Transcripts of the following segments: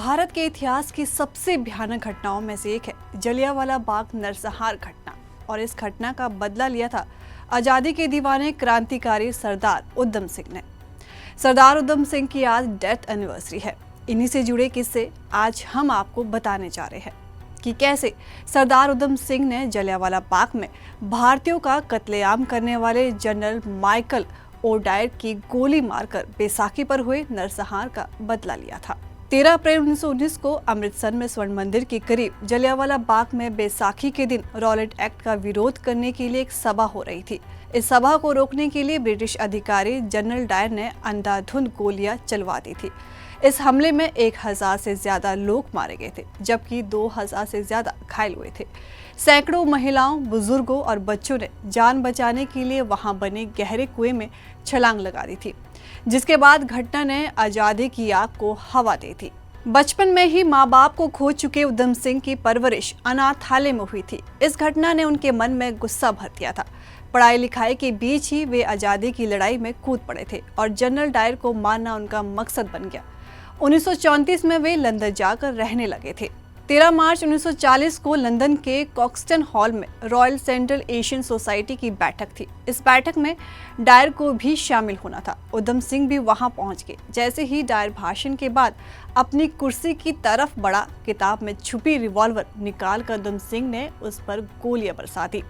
भारत के इतिहास की सबसे भयानक घटनाओं में से एक है जलियांवाला बाग नरसंहार घटना। और इस घटना का बदला लिया था आज़ादी के दीवाने क्रांतिकारी सरदार उधम सिंह ने। सरदार उधम सिंह की आज डेथ एनिवर्सरी है। इन्हीं से जुड़े किस्से आज हम आपको बताने जा रहे हैं कि कैसे सरदार उधम सिंह ने जलियांवाला बाग में भारतीयों का कत्लेआम करने वाले जनरल माइकल ओडायर की गोली मारकर बैसाखी पर हुए नरसंहार का बदला लिया था। 13 अप्रैल 1919 को अमृतसर में स्वर्ण मंदिर के करीब जलियांवाला बाग में बैसाखी के दिन रॉलेट एक्ट का विरोध करने के लिए एक सभा हो रही थी। इस सभा को रोकने के लिए ब्रिटिश अधिकारी जनरल डायर ने अंधाधुंध गोलियां चलवा दी थी। इस हमले में 1000 से ज्यादा लोग मारे गए थे, जबकि 2000 से ज्यादा घायल हुए थे। सैकड़ों महिलाओं, बुजुर्गों और बच्चों ने जान बचाने के लिए वहां बने गहरे कुएं में छलांग लगा दी थी, जिसके बाद घटना ने आजादी की आग को हवा दी थी। बचपन में ही माँ बाप को खो चुके उधम सिंह की परवरिश अनाथालय में हुई थी। इस घटना ने उनके मन में गुस्सा भर दिया था। पढ़ाई लिखाई के बीच ही वे आजादी की लड़ाई में कूद पड़े थे और जनरल डायर को मारना उनका मकसद बन गया। 1934 में वे लंदन जाकर रहने लगे थे। 13 मार्च 1940 को लंदन के कॉक्सटन हॉल में रॉयल सेंट्रल एशियन सोसाइटी की बैठक थी। इस बैठक में डायर को भी शामिल होना था। उधम सिंह भी वहां पहुंच गए। जैसे ही डायर भाषण के बाद अपनी कुर्सी की तरफ बढ़ा, किताब में छुपी रिवॉल्वर निकाल कर उधम सिंह ने उस पर गोलियां बरसा दी,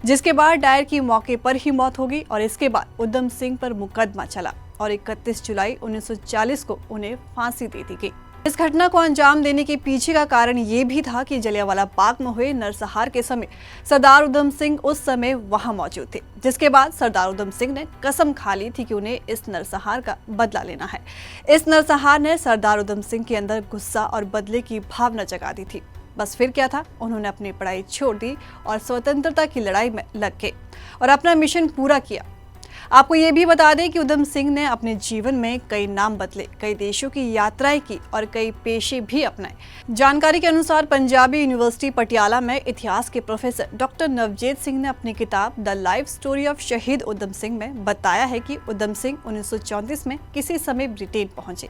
जिसके बाद डायर की मौके पर ही मौत हो गई। और इसके बाद उधम सिंह पर मुकदमा चला और 31 जुलाई 1940 को उन्हें फांसी दे दी गई। इस घटना को अंजाम देने के पीछे का कारण ये भी था कि जलियांवाला बाग में हुए नरसंहार के समय सरदार उधम सिंह उस समय वहां मौजूद थे, जिसके बाद सरदार उधम सिंह ने कसम खा ली थी कि उन्हें इस नरसंहार का बदला लेना है। इस नरसंहार ने सरदार उधम सिंह के अंदर गुस्सा और बदले की भावना जगा दी थी। बस फिर क्या था, उन्होंने अपनी पढ़ाई छोड़ दी और स्वतंत्रता की लड़ाई में लग गए और अपना मिशन पूरा किया। आपको ये भी बता दें कि उधम सिंह ने अपने जीवन में कई नाम बदले, कई देशों की यात्राएं की और कई पेशे भी अपनाए। जानकारी के अनुसार पंजाबी यूनिवर्सिटी पटियाला में इतिहास के प्रोफेसर डॉक्टर नवजीत सिंह ने अपनी किताब द लाइफ स्टोरी ऑफ शहीद उधम सिंह में बताया है कि उधम सिंह 1934 में किसी समय ब्रिटेन पहुंचे।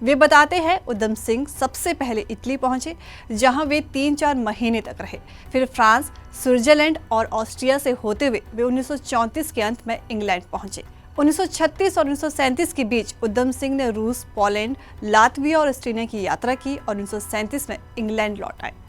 वे बताते हैं उधम सिंह सबसे पहले इटली पहुंचे, जहां वे 3-4 महीने तक रहे। फिर फ्रांस, स्विट्जरलैंड और ऑस्ट्रिया से होते हुए वे 1934 के अंत में इंग्लैंड पहुंचे। 1936 और 1937 के बीच उधम सिंह ने रूस, पोलैंड, लातविया और एस्टोनिया की यात्रा की और 1937 में इंग्लैंड लौट आए।